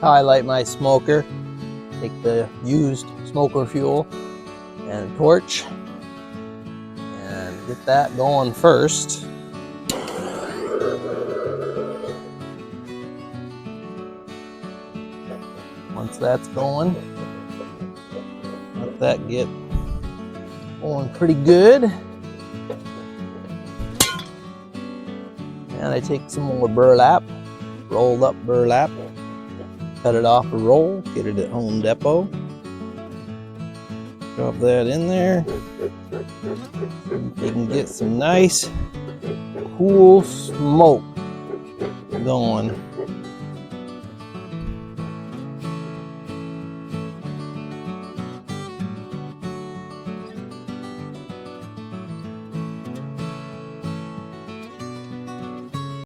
how I light my smoker. Take the used smoker fuel and a torch and get that going first. Once that's going, let that get going pretty good. And I take some more burlap, rolled up burlap, cut it off a roll, get it at Home Depot. Drop that in there. You can get some nice, cool smoke going.